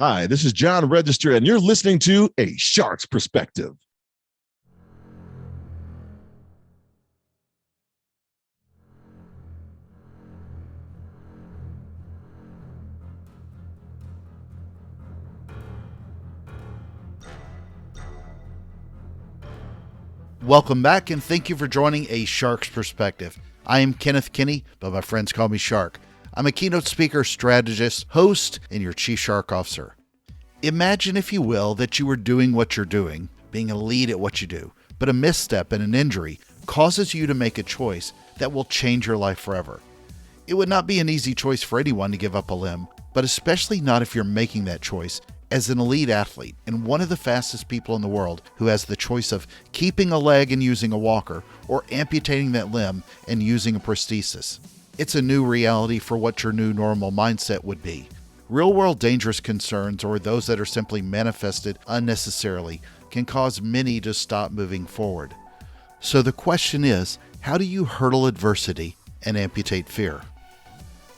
Hi, this is John Register, and you're listening to A Shark's Perspective. Welcome back, and thank you for joining A Shark's Perspective. I am Kenneth Kinney, but my friends call me Shark. I'm a keynote speaker, strategist, host, and your chief shark officer. Imagine, if you will, that you were doing what you're doing, being a lead at what you do, but a misstep and an injury causes you to make a choice that will change your life forever. It would not be an easy choice for anyone to give up a limb, but especially not if you're making that choice as an elite athlete and one of the fastest people in the world who has the choice of keeping a leg and using a walker or amputating that limb and using a prosthesis. It's a new reality for what your new normal mindset would be. Real-world dangerous concerns, or those that are simply manifested unnecessarily, can cause many to stop moving forward. So the question is, how do you hurdle adversity and amputate fear?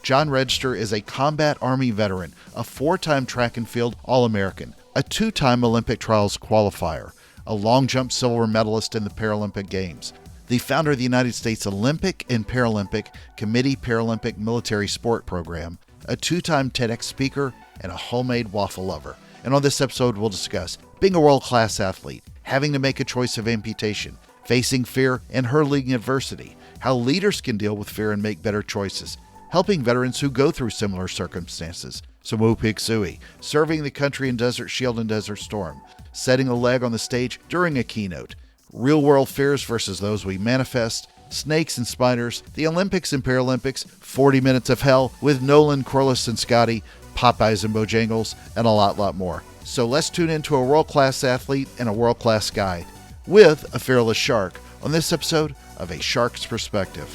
John Register is a combat Army veteran, a 4-time track and field All-American, a 2-time Olympic trials qualifier, a long jump silver medalist in the Paralympic Games, the founder of the United States Olympic and Paralympic Committee Paralympic Military Sport Program, a 2-time TedX speaker, and a homemade waffle lover. And on this episode, we'll discuss being a world-class athlete, having to make a choice of amputation, facing fear, and hurdling adversity, how leaders can deal with fear and make better choices, helping veterans who go through similar circumstances, Samu Piksui, serving the country in Desert Shield and Desert Storm, setting a leg on the stage during a keynote, real-world fears versus those we manifest, snakes and spiders, the Olympics and Paralympics, 40 Minutes of Hell with Nolan, Corliss, and Scotty, Popeyes and Bojangles, and a lot more. So let's tune into a world-class athlete and a world-class guy with a fearless shark on this episode of A Shark's Perspective.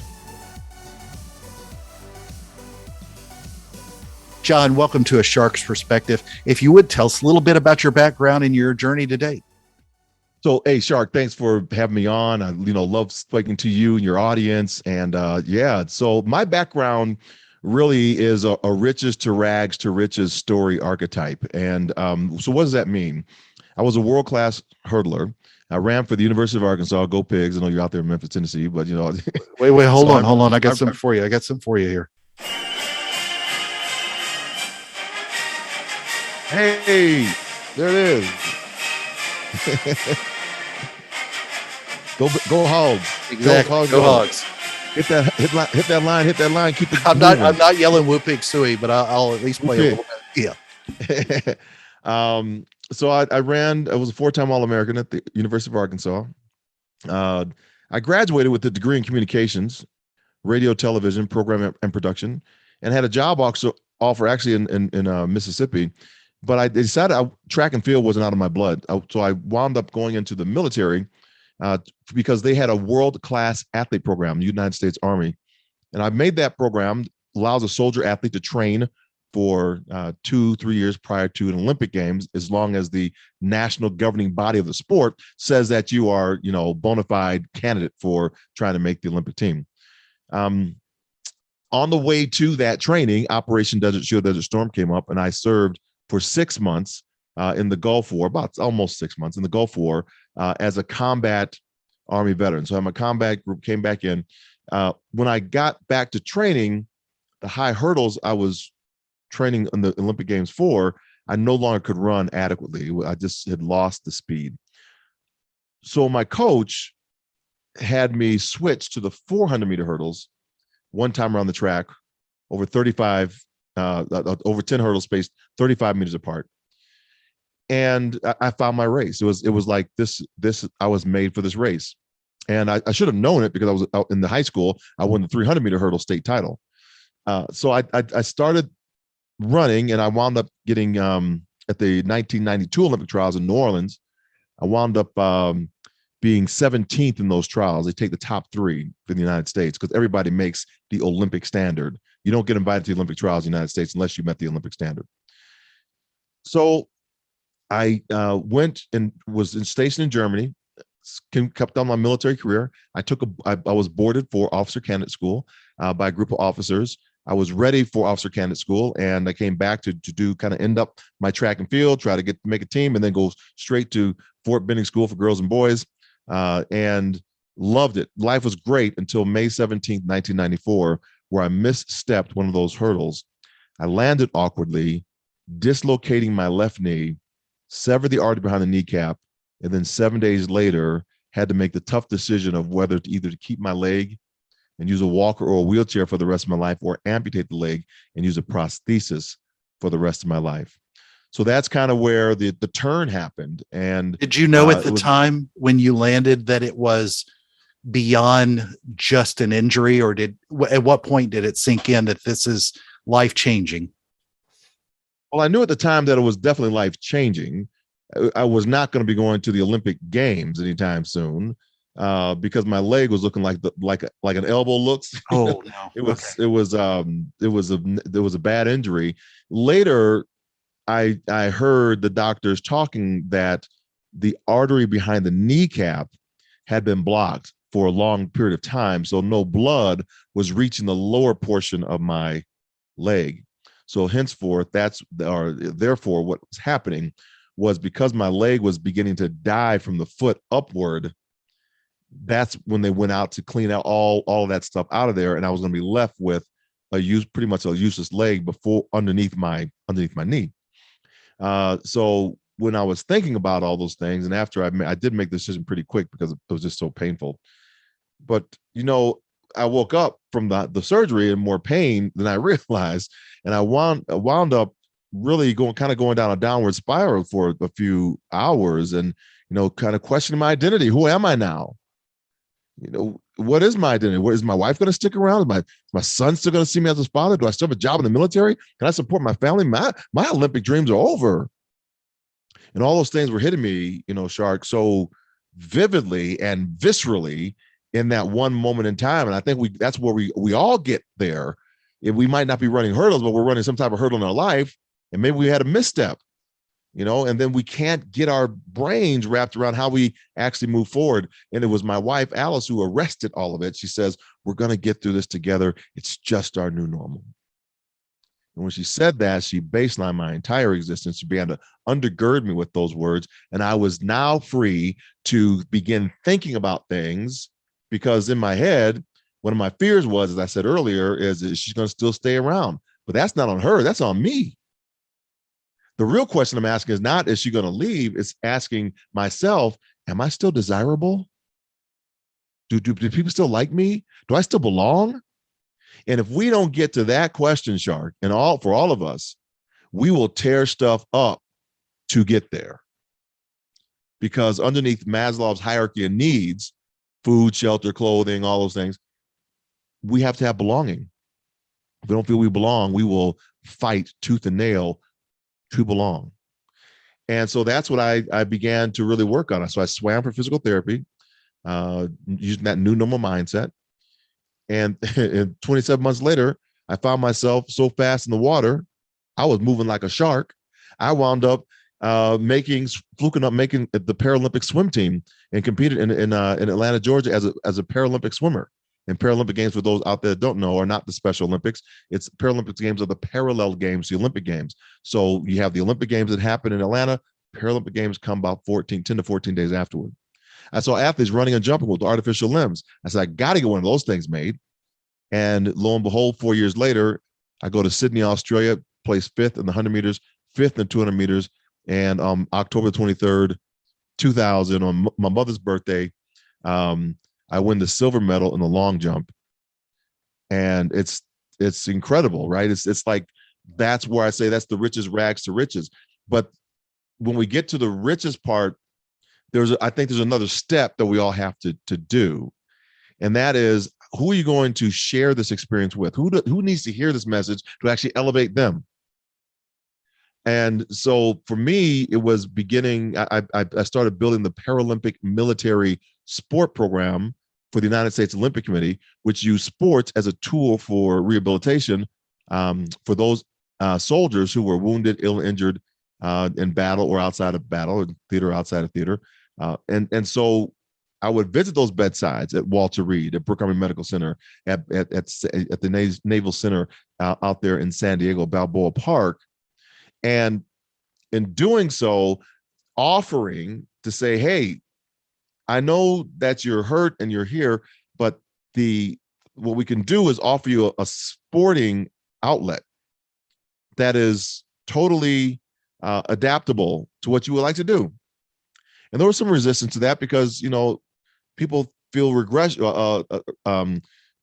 John, welcome to A Shark's Perspective. If you would tell us a little bit about your background and your journey to date. So, hey, Shark, thanks for having me on. I, love speaking to you and your audience. And so my background really is a riches to rags to riches story archetype. And so what does that mean? I was a world-class hurdler. I ran for the University of Arkansas. Go Pigs. I know you're out there in Memphis, Tennessee, but Wait, hold on. I got something for you. Here. Hey, there it is. Go Hogs. Exactly. Go Hogs. Hit that line. Keep it. I'm not yelling Whoop Pigsui, but I'll at least play a little bit. Yeah. So I ran. I was a 4-time All-American at the University of Arkansas. I graduated with a degree in communications, radio, television, program and production, and had a job offer actually in Mississippi. But I decided track and field wasn't out of my blood. So I wound up going into the military because they had a world-class athlete program, the United States Army. And I made that program, allows a soldier athlete to train for 2-3 years prior to an Olympic Games, as long as the national governing body of the sport says that you are, bona fide candidate for trying to make the Olympic team. On the way to that training, Operation Desert Shield, Desert Storm came up, and I served for 6 months in the Gulf War, about almost 6 months in the Gulf War as a combat Army veteran. So I'm a combat group, came back in. When I got back to training, the high hurdles I was training in the Olympic Games for, I no longer could run adequately. I just had lost the speed. So my coach had me switch to the 400-meter hurdles one time around the track over 10 hurdles spaced 35 meters apart. And I found my race. It was like this, I was made for this race. And I should have known it because I was out in the high school. I won the 300-meter hurdle state title. So I started running, and I wound up getting at the 1992 Olympic trials in New Orleans. I wound up being 17th in those trials. They take the top 3 for the United States because everybody makes the Olympic standard. You don't get invited to the Olympic trials in the United States unless you met the Olympic standard. So I went and was stationed in Germany, kept on my military career. I was boarded for officer candidate school by a group of officers. I was ready for officer candidate school, and I came back to do kind of end up my track and field, try to make a team, and then go straight to Fort Benning School for Girls and Boys, and loved it. Life was great until May 17th, 1994, where I misstepped one of those hurdles. I landed awkwardly, dislocating my left knee, severed the artery behind the kneecap, and then 7 days later had to make the tough decision of whether to either keep my leg and use a walker or a wheelchair for the rest of my life, or amputate the leg and use a prosthesis for the rest of my life. So that's kind of where the turn happened. And did you know at the time when you landed that it was beyond just an injury, or at what point did it sink in that this is life-changing? Well, I knew at the time that it was definitely life-changing. I was not going to be going to the Olympic Games anytime soon, because my leg was looking like an elbow looks. Oh no! It was a bad injury. Later, I heard the doctors talking that the artery behind the kneecap had been blocked for a long period of time, so no blood was reaching the lower portion of my leg. So henceforth, therefore, what was happening was, because my leg was beginning to die from the foot upward, that's when they went out to clean out all of that stuff out of there, and I was going to be left with pretty much a useless leg underneath my knee. So when I was thinking about all those things, and after I did make the decision pretty quick because it was just so painful. But I woke up from the surgery in more pain than I realized, and I wound up really going down a downward spiral for a few hours, and kind of questioning my identity. Who am I now? What is my identity? Is my wife going to stick around? Is my son still going to see me as his father? Do I still have a job in the military? Can I support my family? My Olympic dreams are over. And all those things were hitting me, Shark, so vividly and viscerally in that one moment in time. And I think that's where we all get there. If we might not be running hurdles, but we're running some type of hurdle in our life, and maybe we had a misstep, and then we can't get our brains wrapped around how we actually move forward. And it was my wife, Alice, who arrested all of it. She says, we're going to get through this together. It's just our new normal. And when she said that, she baselined my entire existence. She began to undergird me with those words. And I was now free to begin thinking about things, because in my head, one of my fears was, as I said earlier, is she's going to still stay around. But that's not on her. That's on me. The real question I'm asking is not, is she going to leave? It's asking myself, am I still desirable? Do people still like me? Do I still belong? And if we don't get to that question, Shark, and for all of us, we will tear stuff up to get there. Because underneath Maslow's hierarchy of needs, food, shelter, clothing, all those things, we have to have belonging. If we don't feel we belong, we will fight tooth and nail to belong. And so that's what I began to really work on. So I swam for physical therapy, using that new normal mindset. And 27 months later, I found myself so fast in the water, I was moving like a shark. I wound up fluking up making the Paralympic swim team, and competed in Atlanta, Georgia as a Paralympic swimmer. And Paralympic Games, for those out there that don't know, are not the Special Olympics. It's Paralympic Games are the parallel games, the Olympic Games. So you have the Olympic Games that happen in Atlanta. Paralympic Games come about 10 to 14 days afterward. I saw athletes running and jumping with artificial limbs. I said, I got to get one of those things made. And lo and behold, 4 years later, I go to Sydney, Australia, place 5th in the 100 meters, 5th in 200 meters. And October 23rd, 2000, on my mother's birthday, I win the silver medal in the long jump. And it's incredible, right? It's like, that's where I say that's the richest rags to riches. But when we get to the richest part, I think there's another step that we all have to do. And that is, who are you going to share this experience with? Who needs to hear this message to actually elevate them? And so for me, it was beginning, I started building the Paralympic military sport program for the United States Olympic Committee, which used sports as a tool for rehabilitation for those soldiers who were wounded, ill, injured in battle or outside of battle, in theater, outside of theater. And so I would visit those bedsides at Walter Reed, at Brooke Army Medical Center, at the Naval Center out there in San Diego, Balboa Park. And in doing so, offering to say, hey, I know that you're hurt and you're here, but what we can do is offer you a sporting outlet that is totally adaptable to what you would like to do. And there was some resistance to that because, people feel regression,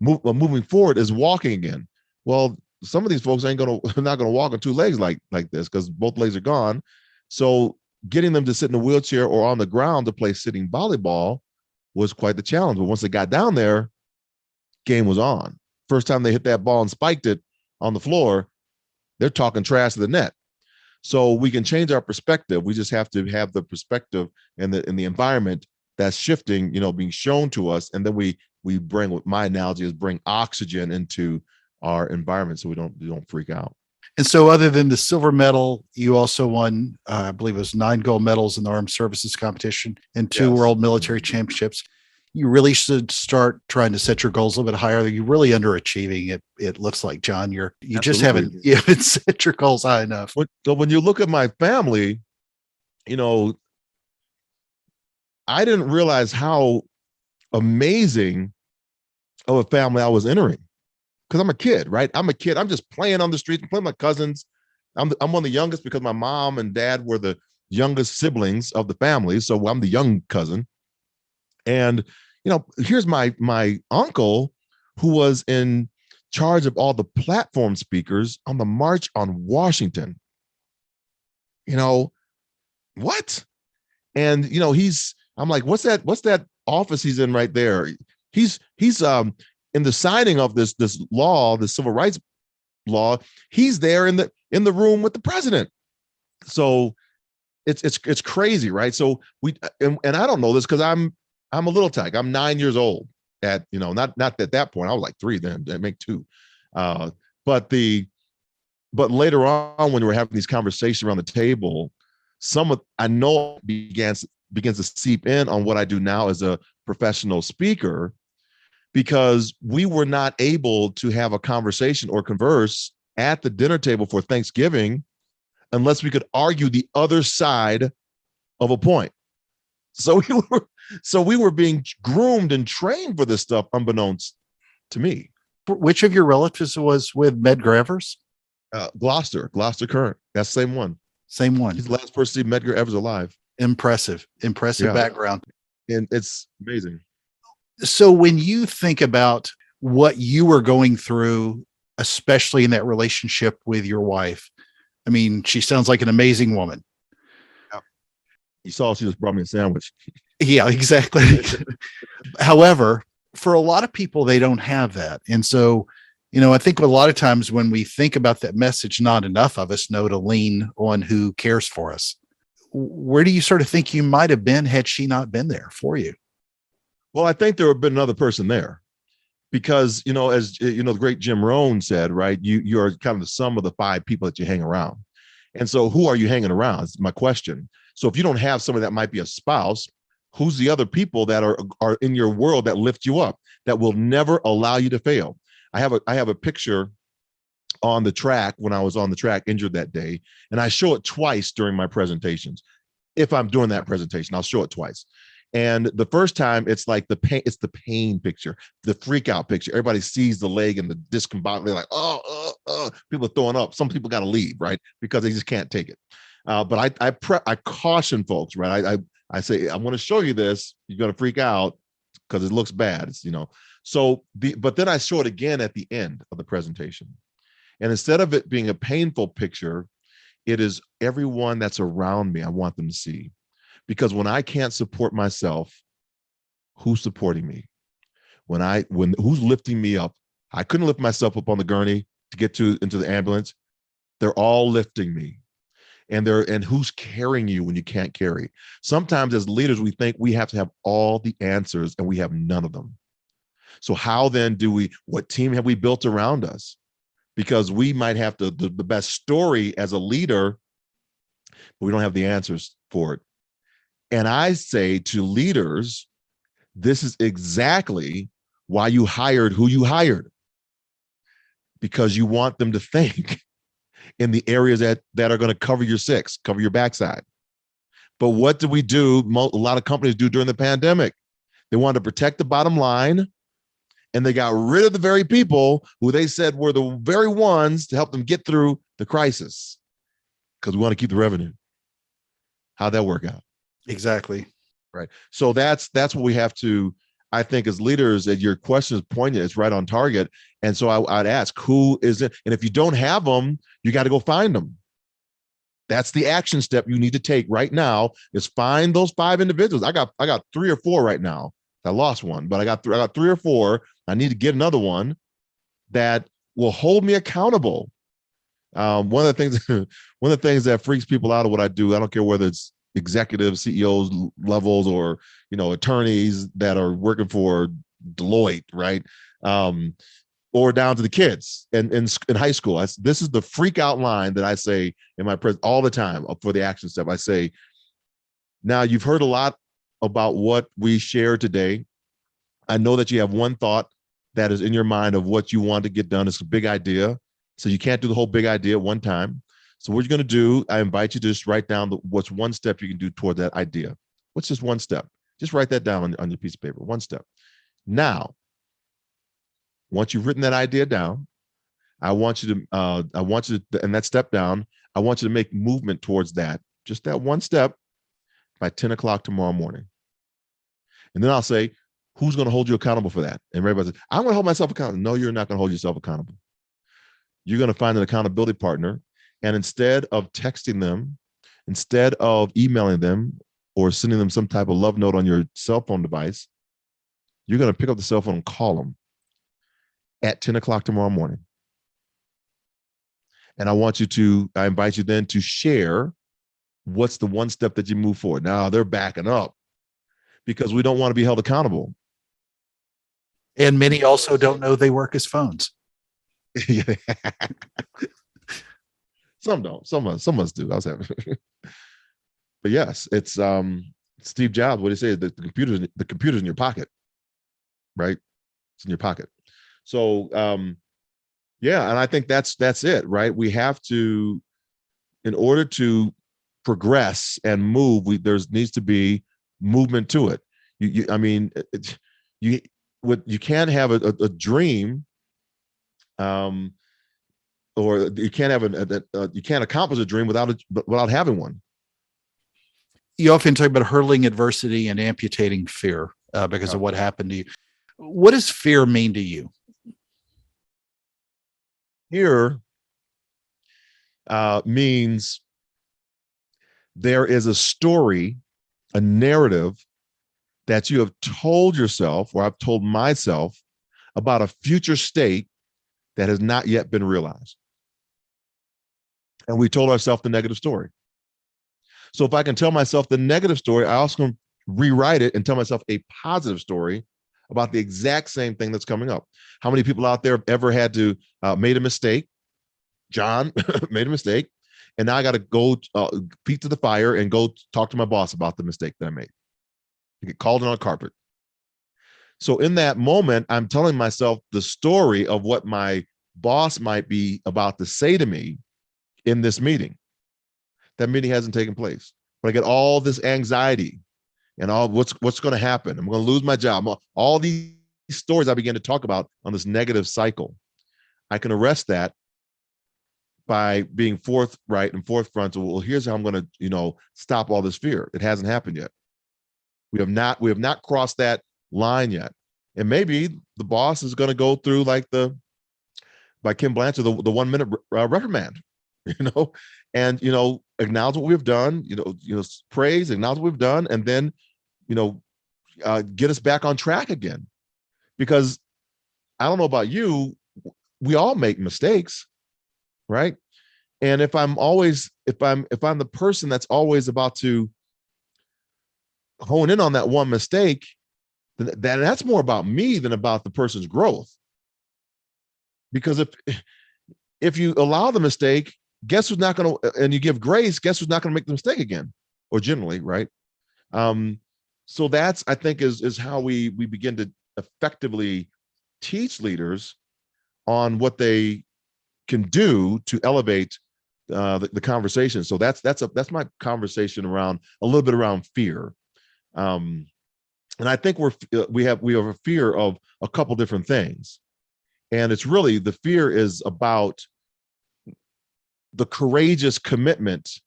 moving forward is walking again. Well, some of these folks not gonna walk on two legs like this because both legs are gone. So getting them to sit in a wheelchair or on the ground to play sitting volleyball was quite the challenge. But once they got down there, game was on. First time they hit that ball and spiked it on the floor, they're talking trash to the net. So we can change our perspective. We just have to have the perspective and the environment that's shifting, being shown to us. And then we bring, what my analogy is, bring oxygen into our environment so we don't freak out. And so other than the silver medal, you also won, I believe it was 9 gold medals in the armed services competition and 2 world military championships. You really should start trying to set your goals a little bit higher. You're really underachieving. It looks like, John, you just haven't set your goals high enough. So when you look at my family, I didn't realize how amazing of a family I was entering. Because I'm a kid, right? I'm a kid. I'm just playing on the streets, playing with my cousins. I'm one of the youngest because my mom and dad were the youngest siblings of the family. So I'm the young cousin. And, here's my uncle who was in charge of all the platform speakers on the March on Washington. What? And, I'm like, what's that office he's in right there? He's in the signing of this law, the civil rights law, he's there in the room with the president. So it's crazy, right? So and I don't know this because I'm a little tag. I'm 9 years old at, not at that point. I was like 3 then, I make 2. But later on when we were having these conversations around the table, I know begins to seep in on what I do now as a professional speaker, because we were not able to have a conversation or converse at the dinner table for Thanksgiving unless we could argue the other side of a point. So we were being groomed and trained for this stuff unbeknownst to me. Which of your relatives was with Medgar Evers? Gloucester Current. That's the same one. Same one. He's the last person to see Medgar Evers alive. Impressive background. And it's amazing. So when you think about what you were going through, especially in that relationship with your wife, I mean, she sounds like an amazing woman. Yeah. You saw she just brought me a sandwich. Yeah, exactly. However, for a lot of people, they don't have that. And so, I think a lot of times when we think about that message, not enough of us know to lean on who cares for us. Where do you sort of think you might have been had she not been there for you? Well, I think there would have been another person there because, as the great Jim Rohn said, right, you are kind of the sum of the 5 people that you hang around. And so who are you hanging around? Is my question. So if you don't have somebody that might be a spouse, who's the other people that are in your world that lift you up, that will never allow you to fail? I have a picture on the track when I was on the track injured that day, and I show it twice during my presentations. If I'm doing that presentation, I'll show it twice. And the first time it's like it's the pain picture, the freak out picture. Everybody sees the leg and the discombobulated. They're like, people are throwing up. Some people got to leave, right? Because they just can't take it. But I caution folks, right? I say, I'm going to show you this. You're going to freak out because it looks bad. It's, but then I show it again at the end of the presentation. And instead of it being a painful picture, it is everyone that's around me I want them to see. Because when I can't support myself, who's supporting me? When who's lifting me up? I couldn't lift myself up on the gurney to get into the ambulance. They're all lifting me. And who's carrying you when you can't carry? Sometimes as leaders, we think we have to have all the answers and we have none of them. So how then what team have we built around us? Because we might have the best story as a leader, but we don't have the answers for it. And I say to leaders, This is exactly why you hired who you hired, because you want them to think in the areas that are going to cover your six, cover your backside. But what did we do? A lot of companies do during the pandemic. They wanted to protect the bottom line, and they got rid of the very people who they said were the very ones to help them get through the crisis, because we want to keep the revenue. How'd that work out? Exactly. Right. So that's what we have to, I think, as leaders, that your question is poignant, it's right on target. And so I'd ask, who is it? And if you don't have them, you got to go find them. That's the action step you need to take right now, is find those 5 individuals. I got 3 or 4 right now. I lost one, but I got 3 or 4. I need to get another one that will hold me accountable. One of the things that freaks people out of what I do, I don't care whether it's executives, CEOs levels, or attorneys that are working for Deloitte, right? Or down to the kids in high school. This is the freak out line that I say in my presence all the time for the action step. I say, now you've heard a lot about what we shared today. I know that you have one thought that is in your mind of what you want to get done. It's a big idea. So you can't do the whole big idea at one time. So what you're going to do, I invite you to just write down what's one step you can do toward that idea. What's just one step? Just write that down on your piece of paper, one step. Now, once you've written that idea down, I want you to, and that step down, I want you to make movement towards that, just that one step, by 10 o'clock tomorrow morning. And then I'll say, who's going to hold you accountable for that? And everybody says, I'm going to hold myself accountable. No, you're not going to hold yourself accountable. You're going to find an accountability partner. And instead of texting them, instead of emailing them or sending them some type of love note on your cell phone device, you're going to pick up the cell phone and call them at 10 o'clock tomorrow morning. And I invite you then to share what's the one step that you move forward. Now they're backing up because we don't want to be held accountable. And many also don't know they work as phones. Some don't. Some of us do. I was having, but yes, it's Steve Jobs. What he said, the computer's in your pocket, right? It's in your pocket. So yeah, and I think that's it, right? We have to, in order to progress and move, there needs to be movement to it. You can't have a dream, or you can't have you can't accomplish a dream without having one. You often talk about hurling adversity and amputating fear because of what happened to you. What does fear mean to you? Fear means there is a story, a narrative that you have told yourself, or I've told myself, about a future state that has not yet been realized. And we told ourselves the negative story. So if I can tell myself the negative story, I also can rewrite it and tell myself a positive story about the exact same thing that's coming up. How many people out there have ever had to made a mistake? John made a mistake, and now I got to go feet to the fire and go talk to my boss about the mistake that I made. I get called in on carpet. So in that moment, I'm telling myself the story of what my boss might be about to say to me in this meeting. That meeting hasn't taken place, but I get all this anxiety and all what's going to happen. I'm going to lose my job. All these stories I began to talk about on this negative cycle. I can arrest that by being forthright and forefront. Well, here's how I'm going to, stop all this fear. It hasn't happened yet. We have not crossed that line yet. And maybe the boss is going to go through like by Kim Blanchard, the 1 minute reprimand, and, acknowledge what we've done, praise, acknowledge what we've done, and then, get us back on track again. Because I don't know about you, we all make mistakes, right? And if I'm the person that's always about to hone in on that one mistake, then that's more about me than about the person's growth. Because if you allow the mistake, guess who's not going to, and you give grace, guess who's not going to make the mistake again, or generally, right? So that's, I think, is how we begin to effectively teach leaders on what they can do to elevate the conversation. So that's my conversation around a little bit around fear. Um, and I think we have a fear of a couple different things, and it's really, the fear is about the courageous commitment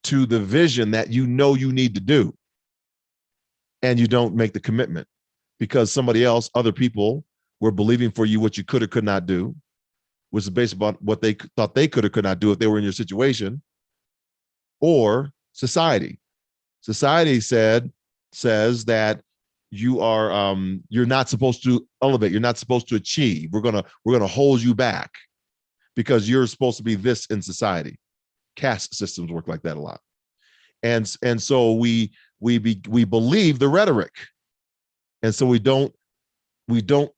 to the vision that you know you need to do, and you don't make the commitment because somebody else, other people, were believing for you what you could or could not do, which is based upon what they thought they could or could not do if they were in your situation, or society. Society says that you're not supposed to elevate, you're not supposed to achieve. We're gonna hold you back because you're supposed to be this in society. Caste systems work like that a lot, and so we believe the rhetoric, and so we don't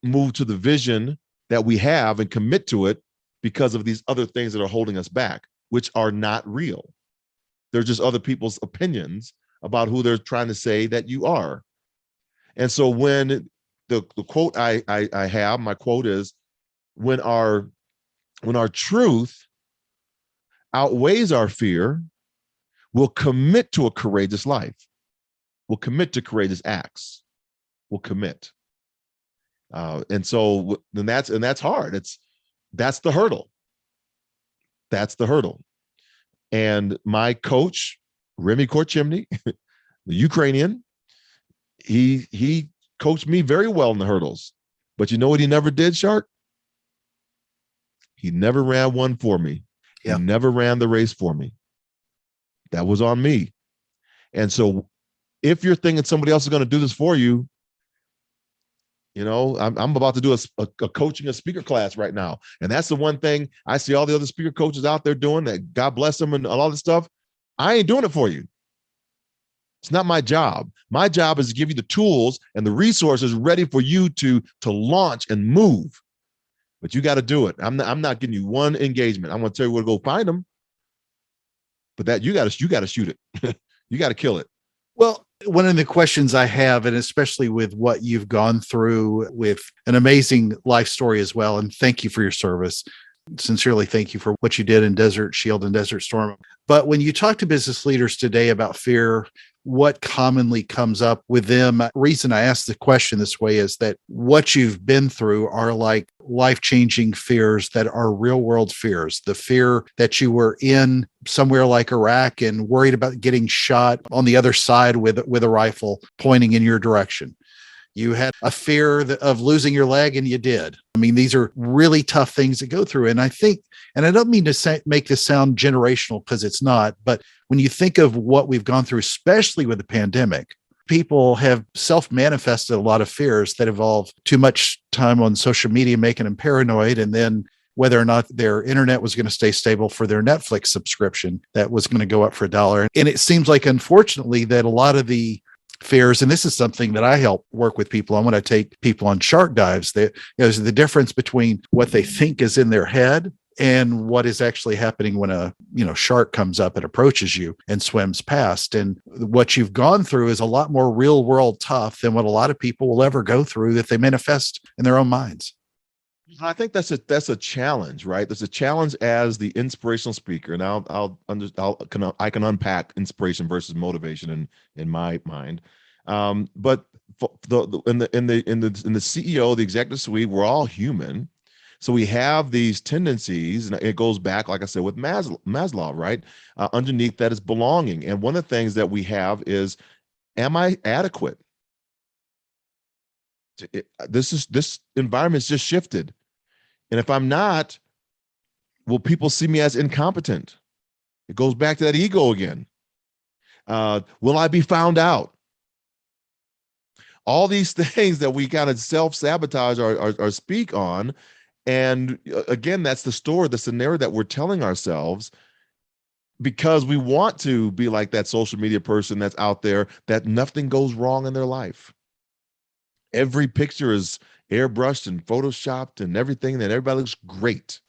move to the vision that we have and commit to it because of these other things that are holding us back, which are not real. They're just other people's opinions about who they're trying to say that you are. And so when the quote I have, my quote is, when our truth outweighs our fear, we'll commit to a courageous life. We'll commit to courageous acts. We'll commit. And so then that's hard. That's the hurdle. That's the hurdle. And my coach, Remy Korchimny, the Ukrainian, he coached me very well in the hurdles. But you know what he never did, Shark? He never ran one for me. Yeah. He never ran the race for me. That was on me. And so if you're thinking somebody else is going to do this for you, you know, I'm about to do a coaching, a speaker class right now. And that's the one thing I see all the other speaker coaches out there doing, that God bless them and all this stuff. I ain't doing it for you. It's not my job. My job is to give you the tools and the resources ready for you to launch and move. But you got to do it. I'm not giving you one engagement. I'm going to tell you where to go find them. But that you got to shoot it. You got to kill it. Well, one of the questions I have, and especially with what you've gone through with an amazing life story as well, and thank you for your service. Sincerely, thank you for what you did in Desert Shield and Desert Storm. But when you talk to business leaders today about fear, what commonly comes up with them? Reason I ask the question this way is that what you've been through are like life-changing fears that are real-world fears. The fear that you were in somewhere like Iraq and worried about getting shot on the other side with a rifle pointing in your direction. You had a fear of losing your leg, and you did. I mean, these are really tough things to go through. And I think, and I don't mean to make this sound generational, because it's not, but when you think of what we've gone through, especially with the pandemic, people have self-manifested a lot of fears that involve too much time on social media, making them paranoid, and then whether or not their internet was going to stay stable for their Netflix subscription that was going to go up for $1. And it seems like, unfortunately, that a lot of the fears, and this is something that I help work with people on when I take people on shark dives, that there's the difference between what they think is in their head and what is actually happening when a shark comes up and approaches you and swims past. And what you've gone through is a lot more real world tough than what a lot of people will ever go through that they manifest in their own minds. I think that's a challenge, right? There's a challenge as the inspirational speaker, and I can unpack inspiration versus motivation in my mind. But in the CEO, the executive suite, we're all human, so we have these tendencies, and it goes back, like I said, with Maslow, right? Underneath that is belonging, and one of the things that we have is, am I adequate? This environment's just shifted. And if I'm not, will people see me as incompetent? It goes back to that ego again. Will I be found out? All these things that we kind of self-sabotage or speak on. And again, that's the scenario that we're telling ourselves, because we want to be like that social media person that's out there, that nothing goes wrong in their life. Every picture is airbrushed and photoshopped and everything, that everybody looks great.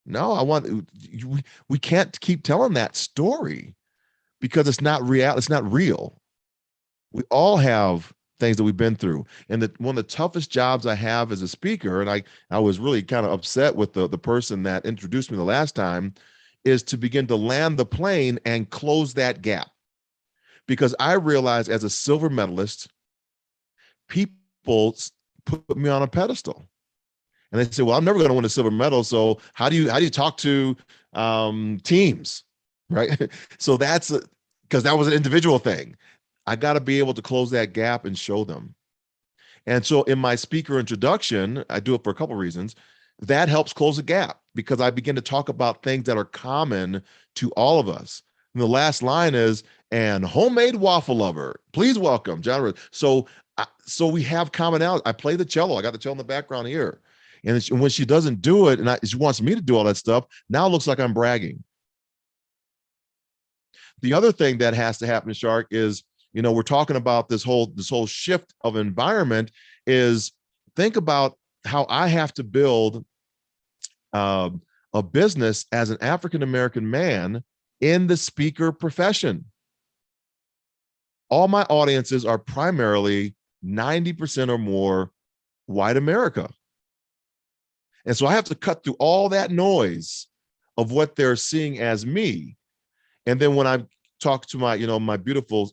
No, we can't keep telling that story, because it's not real. It's not real. We all have things that we've been through. And one of the toughest jobs I have as a speaker, and I was really kind of upset with the person that introduced me the last time, is to begin to land the plane and close that gap. Because I realized as a silver medalist, people put me on a pedestal. And they say, well, I'm never going to win a silver medal. So how do you talk to teams? Right. So that's because that was an individual thing. I got to be able to close that gap and show them. And so in my speaker introduction, I do it for a couple of reasons. That helps close the gap because I begin to talk about things that are common to all of us. And the last line is, and homemade waffle lover, please welcome John. So we have commonality. I play the cello. I got the cello in the background here. And when she doesn't do it, and she wants me to do all that stuff, now it looks like I'm bragging. The other thing that has to happen, Shark, is, we're talking about this whole shift of environment. Is think about how I have to build a business as an African American man in the speaker profession. All my audiences are primarily 90% or more white America. And so I have to cut through all that noise of what they're seeing as me. And then when I talk to my beautiful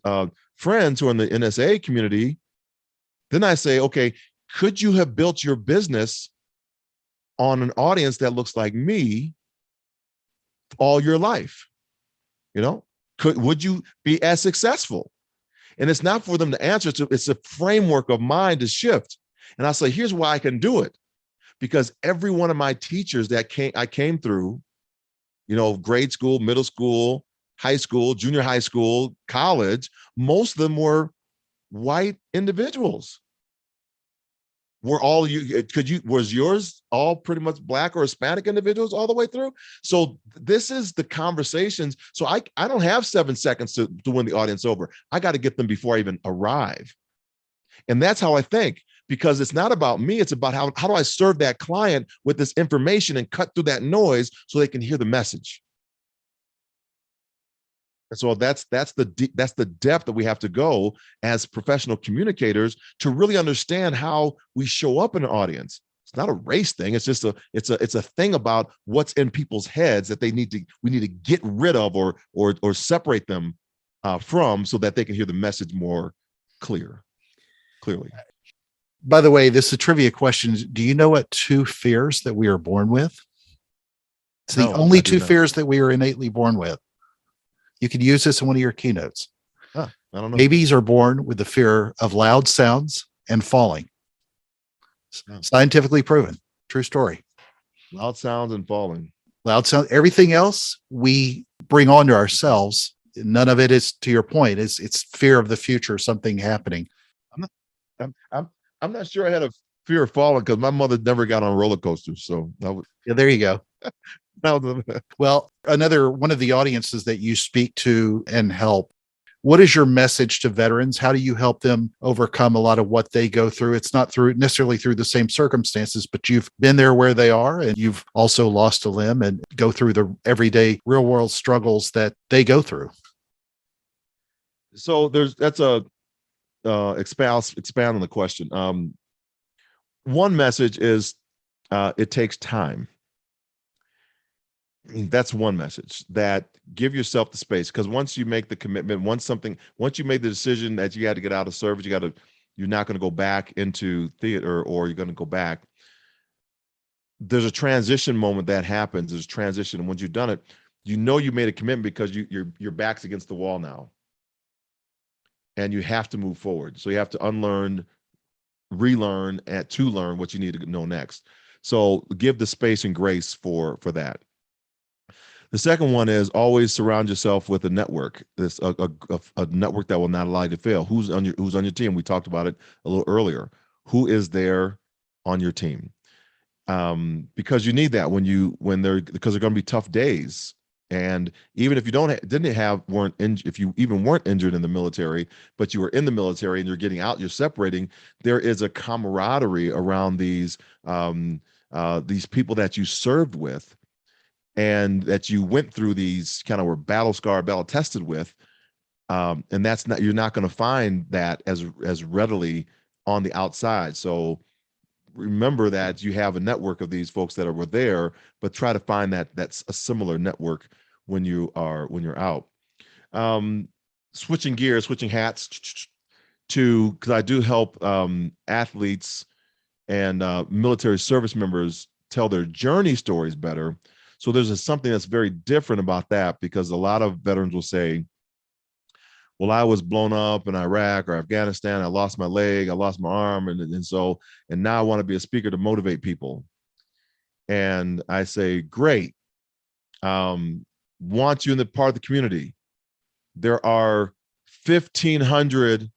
friends who are in the NSA community, then I say, okay, could you have built your business on an audience that looks like me all your life? Would you be as successful? And it's not for them to answer. It's a framework of mind to shift. And I say, here's why I can do it. Because every one of my teachers that I came through, grade school, middle school, high school, junior high school, college, most of them were white individuals. Was yours all pretty much Black or Hispanic individuals all the way through? So this is the conversations. So I don't have 7 seconds to win the audience over. I got to get them before I even arrive. And that's how I think, because it's not about me. It's about how do I serve that client with this information and cut through that noise so they can hear the message. And so that's the depth that we have to go as professional communicators to really understand how we show up in an audience. It's not a race thing. It's just it's a thing about what's in people's heads that we need to get rid of or separate them from, so that they can hear the message more clearly. By the way, this is a trivia question. Do you know what 2 fears that we are born with? It's the only 2 fears that we are innately born with. You could use this in one of your keynotes. I don't know. Babies are born with the fear of loud sounds and falling. Scientifically proven. True story. Loud sounds and falling. Loud sound. Everything else we bring onto ourselves. None of it is, to your point, it's fear of the future, something happening. I'm not sure I had a fear of falling because my mother never got on roller coasters. So there you go. Well, another one of the audiences that you speak to and help, what is your message to veterans? How do you help them overcome a lot of what they go through? It's not necessarily through the same circumstances, but you've been there where they are, and you've also lost a limb and go through the everyday real world struggles that they go through. So that's a expand on the question. One message is it takes time. That's one message, that give yourself the space, because once you make the commitment, once you made the decision that you had to get out of service, you're not going to go back into theater, or you're going to go back. There's a transition moment that happens. There's transition, and once you've done it, you made a commitment because your back's against the wall now, and you have to move forward. So you have to unlearn, relearn, and to learn what you need to know next. So give the space and grace for that. The second one is always surround yourself with a network. This a network that will not allow you to fail. Who's on your team? We talked about it a little earlier. Who is there on your team? Because you need that because they're going to be tough days. And even if you if you even weren't injured in the military, but you were in the military and you're getting out, you're separating, there is a camaraderie around these people that you served with, and that you went through these kind of were battle tested with. And you're not going to find that as readily on the outside. So remember that you have a network of these folks that were there, but try to find that's a similar network when you're out. Switching gears, switching hats because I do help athletes and military service members tell their journey stories better. So there's something that's very different about that, because a lot of veterans will say, well, I was blown up in Iraq or Afghanistan. I lost my leg, I lost my arm. And now I want to be a speaker to motivate people. And I say, great. Want you in the part of the community. There are 1,500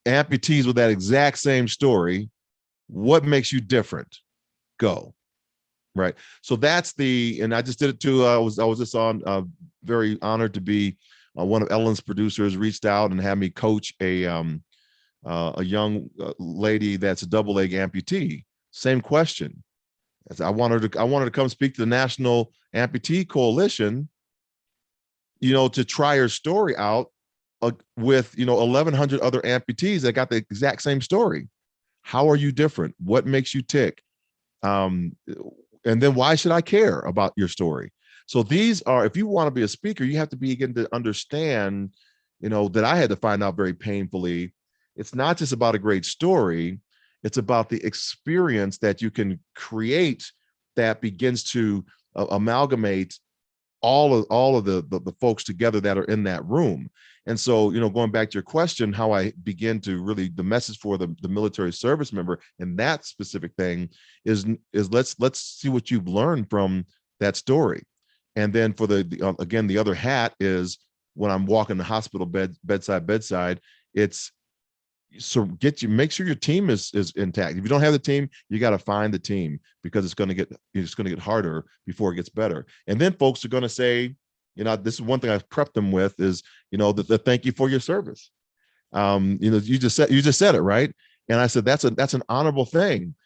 amputees with that exact same story. What makes you different? Go. Right. So that's and I just did it too. I was just on, very honored to be one of Ellen's producers reached out and had me coach a young lady that's a double leg amputee. Same question. As I wanted to come speak to the National Amputee Coalition, to try her story out with 1,100 other amputees that got the exact same story. How are you different? What makes you tick? And then why should I care about your story? So these are, if you want to be a speaker, you have to begin to understand, that I had to find out very painfully. It's not just about a great story. It's about the experience that you can create that begins to amalgamate all of the folks together that are in that room. And so, going back to your question, how I begin to really, the message for the military service member and that specific thing is let's see what you've learned from that story. And then for again, the other hat is when I'm walking the hospital bedside, it's make sure your team is intact. If you don't have the team, you got to find the team, because it's going to get harder before it gets better. And then folks are going to say, this is one thing I've prepped them with is, the thank you for your service. You just said it, right? And I said, that's an honorable thing.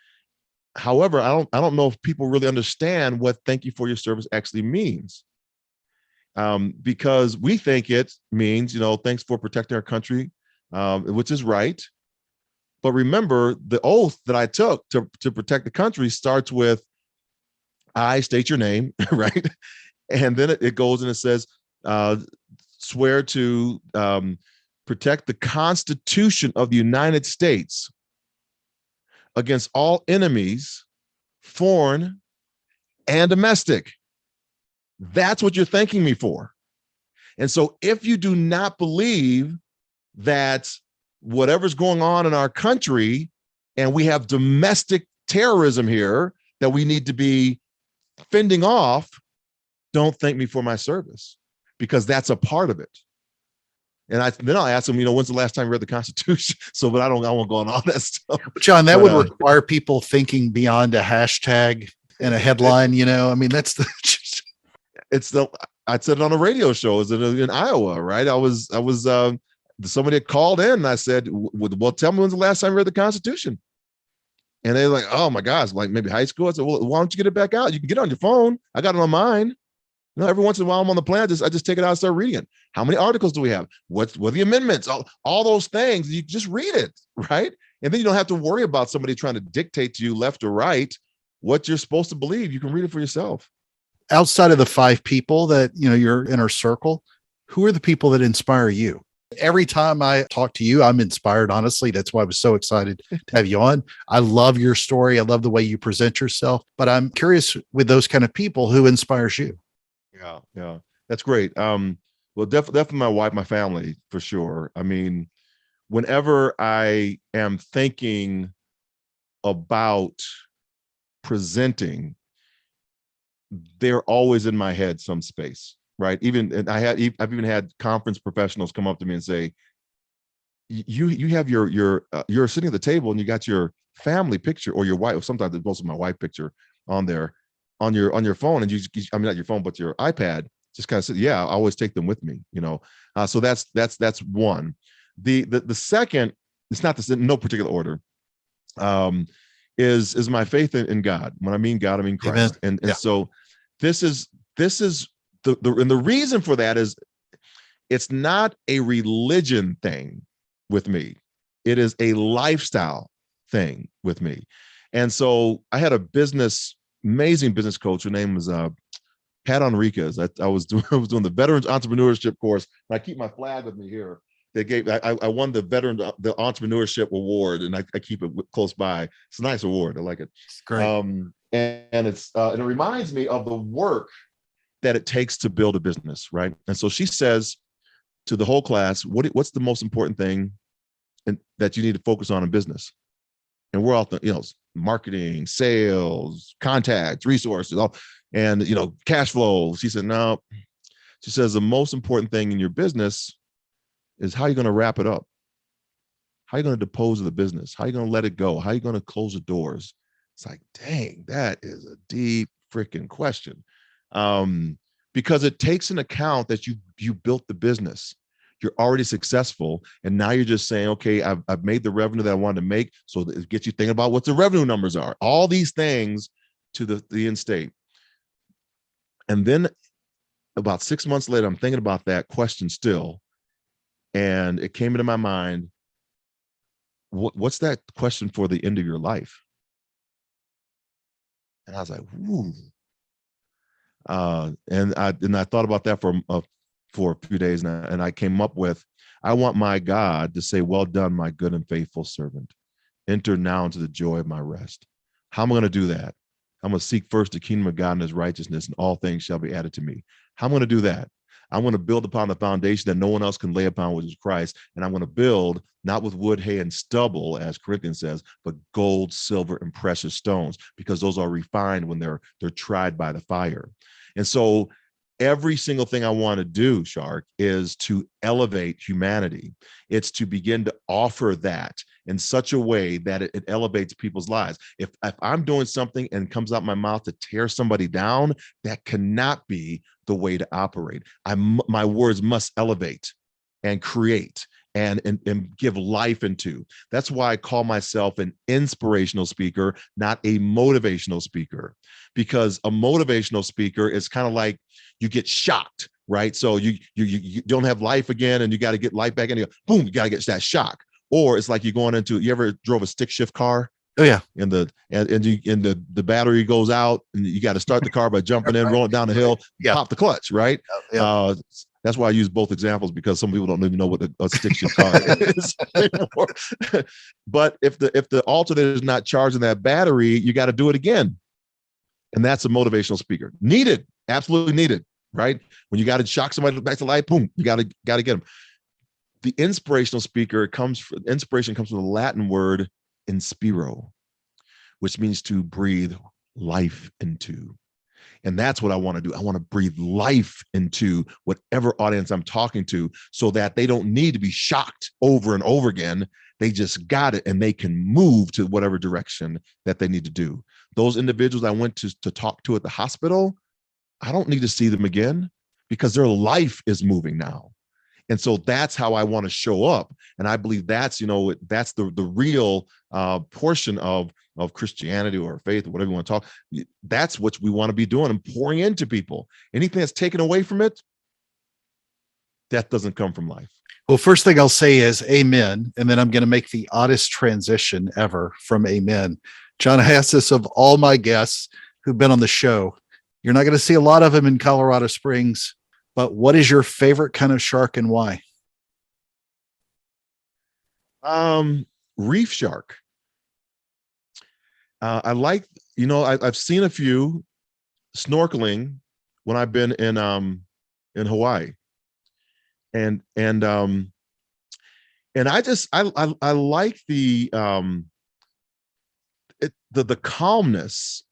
However, I don't know if people really understand what thank you for your service actually means. Because we think it means, thanks for protecting our country, which is right. But remember, the oath that I took to protect the country starts with, I state your name, right? And then it goes and it says, swear to protect the Constitution of the United States against all enemies, foreign and domestic. That's what you're thanking me for. And so if you do not believe that whatever's going on in our country, and we have domestic terrorism here that we need to be fending off, don't thank me for my service, because that's a part of it. And then I'll ask them, when's the last time you read the Constitution? But I won't go on all that stuff. John, that would require people thinking beyond a hashtag and a headline. That's I said it on a radio show. Is it in Iowa, right? I was somebody had called in and I said, well, tell me when's the last time you read the Constitution? And they're like, oh my gosh, like maybe high school. I said, well, why don't you get it back out? You can get it on your phone. I got it on mine. Every once in a while I'm on the plane, I just take it out and start reading it. How many articles do we have? What are the amendments? All those things, you just read it, right? And then you don't have to worry about somebody trying to dictate to you left or right what you're supposed to believe. You can read it for yourself. Outside of the 5 people that, your inner circle, who are the people that inspire you? Every time I talk to you, I'm inspired, honestly. That's why I was so excited to have you on. I love your story. I love the way you present yourself, but I'm curious with those kind of people, who inspires you? Yeah. That's great. Well, definitely my wife, my family, for sure. I mean, whenever I am thinking about presenting, they're always in my head some space, right? I've even had conference professionals come up to me and say, you have you're sitting at the table and you got your family picture or your wife, sometimes it's mostly my wife picture on there on your phone, and not your phone, but your iPad, just kind of say, yeah, I always take them with me, so that's one. The second, it's not this in no particular order, is my faith in God. When I mean God, I mean Christ. Amen. And so this is the reason for that is It's not a religion thing with me. It is a lifestyle thing with me. And so I had a amazing business coach. Her name was Pat Enriquez. I was doing the Veterans Entrepreneurship course. And I keep my flag with me here. I won the the Entrepreneurship Award, and I keep it close by. It's a nice award. I like it. It's great. And it reminds me of the work that it takes to build a business, right? And so she says to the whole class, what's the most important thing that you need to focus on in business? And we're all, marketing, sales, contacts, resources, and cash flow. She said, no. She says the most important thing in your business is how you're going to wrap it up. How are you going to dispose of the business? How are you going to let it go? How are you going to close the doors? It's like, dang, that is a deep freaking question. Because it takes into account that you built the business. You're already successful. And now you're just saying, okay, I've made the revenue that I wanted to make. So it gets you thinking about what the revenue numbers are, all these things to the end state. And then about 6 months later, I'm thinking about that question still. And it came into my mind, what's that question for the end of your life? And I was like, whoo. And I thought about that for a few days, and I came up with, I want my God to say, well done, my good and faithful servant. Enter now into the joy of my rest. How am I going to do that? I'm going to seek first the kingdom of God and his righteousness, and all things shall be added to me. How am I going to do that? I'm going to build upon the foundation that no one else can lay upon, which is Christ. And I'm going to build not with wood, hay, and stubble, as Corinthians says, but gold, silver, and precious stones, because those are refined when they're tried by the fire. And so every single thing I want to do, Shark, is to elevate humanity. It's to begin to offer that in such a way that it elevates people's lives. If I'm doing something and comes out my mouth to tear somebody down, that cannot be the way to operate. My words must elevate and create and give life into. That's why I call myself an inspirational speaker, not a motivational speaker, because a motivational speaker is kind of like you get shocked, right? So you don't have life again, and you got to get life back, and you go, boom, you got to get that shock. Or it's like you're going into, you ever drove a stick shift car? Oh yeah. And the battery goes out, and you got to start the car by jumping in, rolling down the hill, pop the clutch, right? Yeah. That's why I use both examples, because some people don't even know what a stick shift car is anymore. But if the alternator is not charging that battery, you got to do it again. And that's a motivational speaker. Needed, absolutely needed, right? When you got to shock somebody back to life, boom, you got to get them. The inspirational speaker inspiration comes from the Latin word inspiro, which means to breathe life into. And that's what I want to do. I want to breathe life into whatever audience I'm talking to, so that they don't need to be shocked over and over again. They just got it, and they can move to whatever direction that they need to do. Those individuals I went to talk to at the hospital, I don't need to see them again, because their life is moving now. And so that's how I want to show up. And I believe that's the real portion of Christianity or faith or whatever you want to talk. That's what we want to be doing and pouring into people. Anything that's taken away from it, that doesn't come from life. Well, first thing I'll say is amen. And then I'm going to make the oddest transition ever from amen. John, I asked this of all my guests who've been on the show. You're not going to see a lot of them in Colorado Springs, but what is your favorite kind of shark and why? Reef shark. I like, I've seen a few snorkeling when I've been in Hawaii, and I like the calmness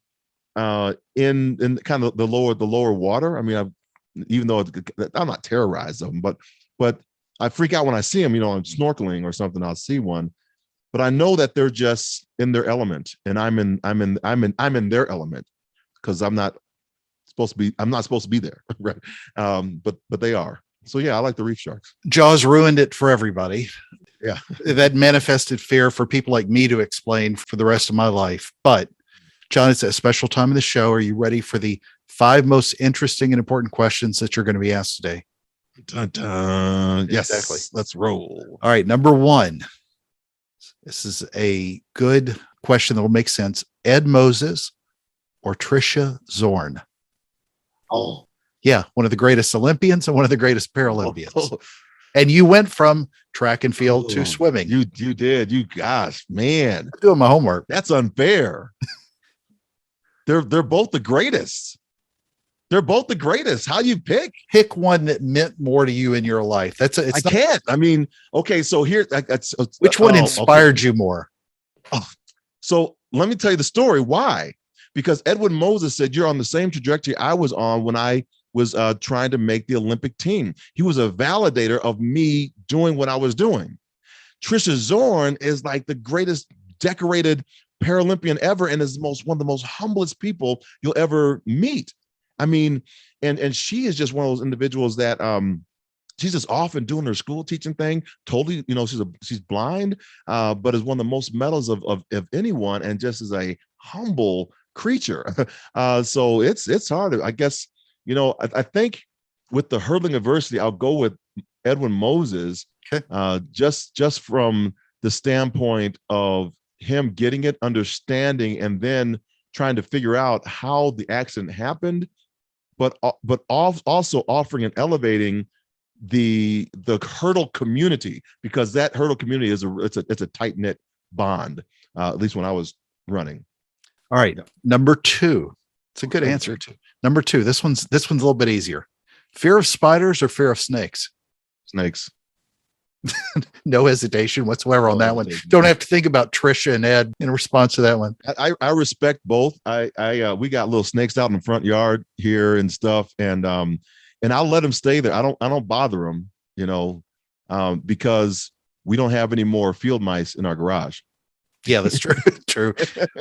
in kind of the lower water. I mean, even though I'm not terrorized of them, but I freak out when I see them. I'm snorkeling or something, I'll see one, but I know that they're just in their element, and I'm in their element, because I'm not supposed to be there, right? But they are. So yeah, I like the reef sharks. Jaws ruined it for everybody. Yeah, that manifested fear for people like me to explain for the rest of my life. But John, it's a special time of the show. Are you ready for the 5 most interesting and important questions that you're going to be asked today? Dun, dun. Yes, Exactly. let's roll. All right, number one. This is a good question that will make sense. Ed Moses or Trisha Zorn? Oh, Yeah, one of the greatest Olympians and one of the greatest Paralympians. oh, And you went from track and field to oh. swimming. You did. You gosh, man, I'm doing my homework. that's unfair. They're both the greatest. They're both the greatest. How do you pick? Pick one that meant more to you in your life. I can't. I mean, okay, so here, which one inspired you more? Oh, so let me tell you the story. Why? Because Edwin Moses said, you're on the same trajectory I was on when I was trying to make the Olympic team. He was a validator of me doing what I was doing. Trisha Zorn is like the greatest decorated Paralympian ever, and is one of the most humblest people you'll ever meet. I mean, and she is just one of those individuals that she's just off and doing her school teaching thing. Totally, she's blind, but is one of the most medals of anyone, and just is a humble creature. So it's hard. I guess, I think with the hurdling adversity, I'll go with Edwin Moses. Okay. Just from the standpoint of him getting it, understanding, and then trying to figure out how the accident happened, but also offering and elevating the hurdle community, because that hurdle community is a tight-knit bond, at least when I was running. All right, number two. It's a good answer too. Number two. This one's a little bit easier. Fear of spiders or fear of snakes? Snakes. No hesitation whatsoever on that one. Don't have to think about Trisha and Ed in response to that one. I respect both. We got little snakes out in the front yard here and stuff, and I'll let them stay there. I don't bother them, because we don't have any more field mice in our garage. Yeah, that's true. True.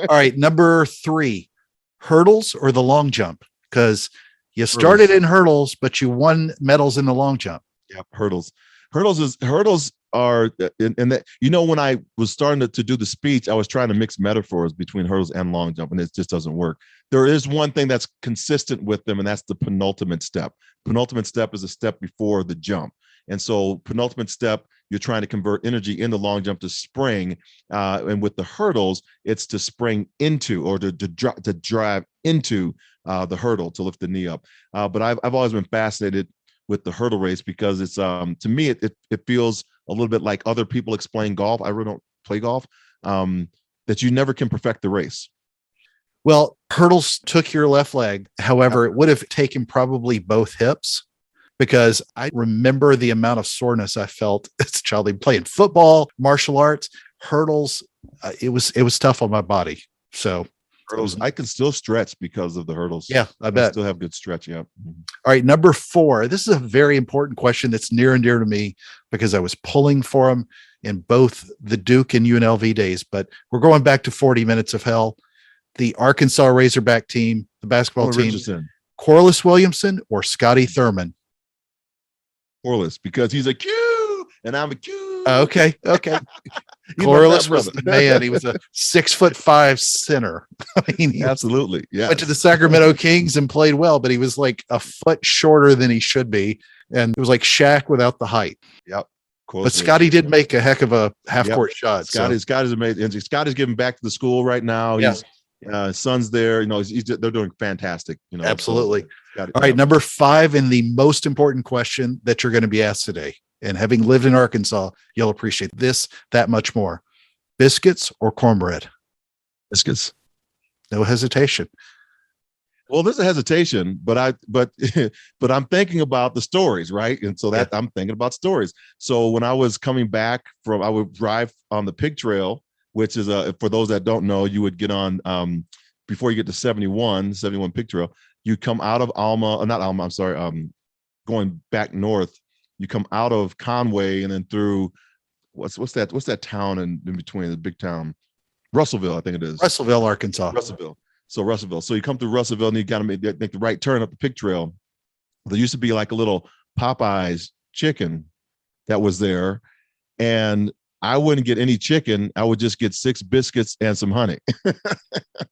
All right, number three, hurdles or the long jump? Because you started in hurdles, but you won medals in the long jump. Yeah, hurdles. Hurdles are, and that, when I was starting to do the speech, I was trying to mix metaphors between hurdles and long jump, and it just doesn't work. There is one thing that's consistent with them, and that's the penultimate step. Penultimate step is a step before the jump. And so penultimate step, you're trying to convert energy in the long jump to spring. And with the hurdles, it's to spring into, or to drive into the hurdle, to lift the knee up. But I've always been fascinated with the hurdle race, because it's to me it feels a little bit like other people explain golf. I really don't play golf. That you never can perfect the race. Well, hurdles took your left leg. However, it would have taken probably both hips, because I remember the amount of soreness I felt as a child playing football, martial arts, hurdles. It was tough on my body. So hurdles, I can still stretch because of the hurdles. Yeah, I bet. Still have good stretch. Yeah. Mm-hmm. All right, number four. This is a very important question that's near and dear to me, because I was pulling for them in both the Duke and UNLV days. But we're going back to 40 Minutes of Hell. The Arkansas Razorback team, the basketball team, Richardson. Corliss Williamson or Scotty Thurman? Corliss, because he's a Q and I'm a Q. Okay. Corliss was the man. He was a 6'5" center. I mean, absolutely. Yeah. Went to the Sacramento Kings and played well, but he was like a foot shorter than he should be. And it was like Shaq without the height. Yep. But Scotty did make a heck of a half-court shot. Scotty's amazing. Scotty's giving back to the school right now. Yeah. His son's there. They're doing fantastic. Absolutely. All right, number five, and the most important question that you're going to be asked today. And having lived in Arkansas, you'll appreciate this that much more. Biscuits or cornbread? Biscuits. No hesitation. Well, there's a hesitation, but I'm thinking about the stories, right? And so I'm thinking about stories. So when I was coming back I would drive on the pig trail, which is for those that don't know, you would get on before you get to 71 pig trail. You come out of going back north. You come out of Conway and then through what's that town in between, the big town, Russellville, I think it is. Russellville, Arkansas. Russellville. So you come through Russellville and you got to make the right turn up the pig trail. There used to be like a little Popeyes chicken that was there, and I wouldn't get any chicken. I would just get 6 biscuits and some honey.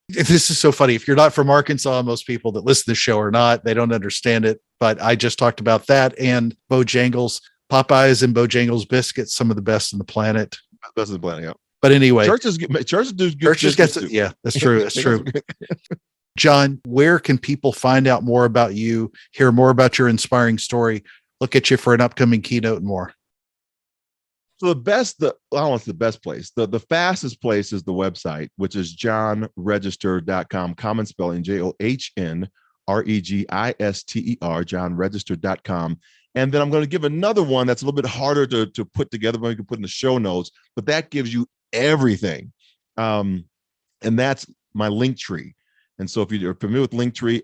This is so funny. If you're not from Arkansas, most people that listen to the show are not. They don't understand it. But I just talked about that and Bojangles, Popeyes and Bojangles biscuits, some of the best on the planet. Best of the planet, yeah. But anyway, churches do good churches get to, yeah, that's true. That's true. John, where can people find out more about you, hear more about your inspiring story, look at you for an upcoming keynote and more? So I don't know what's the best place. The fastest place is the website, which is johnregister.com, common spelling, JOHNREGISTER, johnregister.com. And then I'm going to give another one that's a little bit harder to put together, but we can put in the show notes, but that gives you everything. And that's my link tree. And so if you're familiar with Linktree,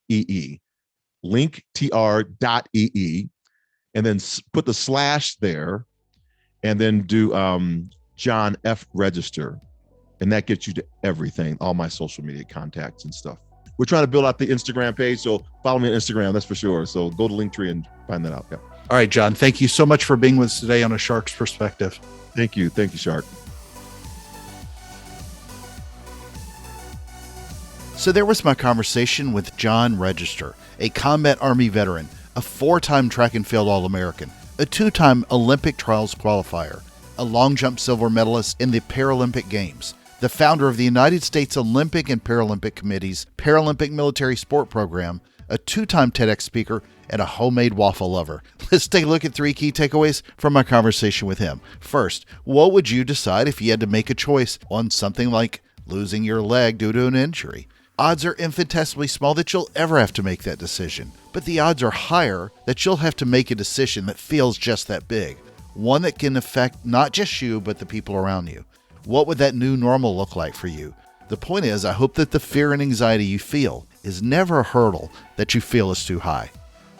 linktr.ee, linktr.ee, and then put the slash there, and then do John F. Register. And that gets you to everything, all my social media contacts and stuff. We're trying to build out the Instagram page, so follow me on Instagram, that's for sure. So go to Linktree and find that out. Yeah. All right, John, thank you so much for being with us today on A Shark's Perspective. Thank you, Shark. So there was my conversation with John Register, a combat Army veteran, a 4-time track and field All-American, a 2-time Olympic trials qualifier, a long jump silver medalist in the Paralympic Games, the founder of the United States Olympic and Paralympic Committee's Paralympic Military Sport Program, a 2-time TEDx speaker, and a homemade waffle lover. Let's take a look at 3 key takeaways from my conversation with him. First, what would you decide if you had to make a choice on something like losing your leg due to an injury? Odds are infinitesimally small that you'll ever have to make that decision, but the odds are higher that you'll have to make a decision that feels just that big, one that can affect not just you, but the people around you. What would that new normal look like for you? The point is, I hope that the fear and anxiety you feel is never a hurdle that you feel is too high.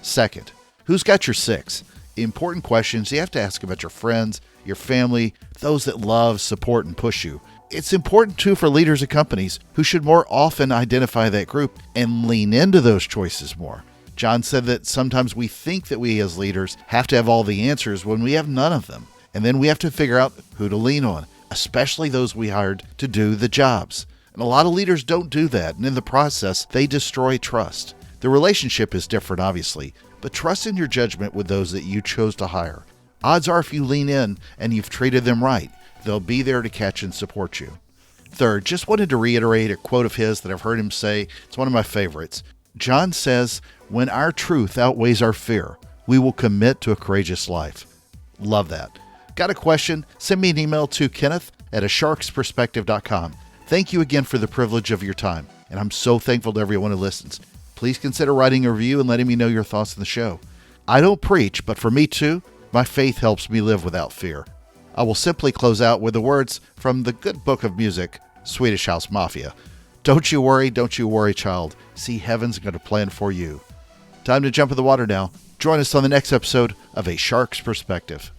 Second, who's got your 6? Important questions you have to ask about your friends, your family, those that love, support, and push you. It's important, too, for leaders of companies who should more often identify that group and lean into those choices more. John said that sometimes we think that we as leaders have to have all the answers when we have none of them. And then we have to figure out who to lean on, especially those we hired to do the jobs. And a lot of leaders don't do that, and in the process, they destroy trust. The relationship is different, obviously, but trust in your judgment with those that you chose to hire. Odds are if you lean in and you've treated them right, they'll be there to catch and support you. Third, just wanted to reiterate a quote of his that I've heard him say. It's one of my favorites. John says, "When our truth outweighs our fear, we will commit to a courageous life." Love that. Got a question? Send me an email to kenneth@asharksperspective.com. Thank you again for the privilege of your time, and I'm so thankful to everyone who listens. Please consider writing a review and letting me know your thoughts on the show. I don't preach, but for me too, my faith helps me live without fear. I will simply close out with the words from the good book of music, Swedish House Mafia. Don't you worry, child. See, heaven's got a plan for you. Time to jump in the water now. Join us on the next episode of A Shark's Perspective.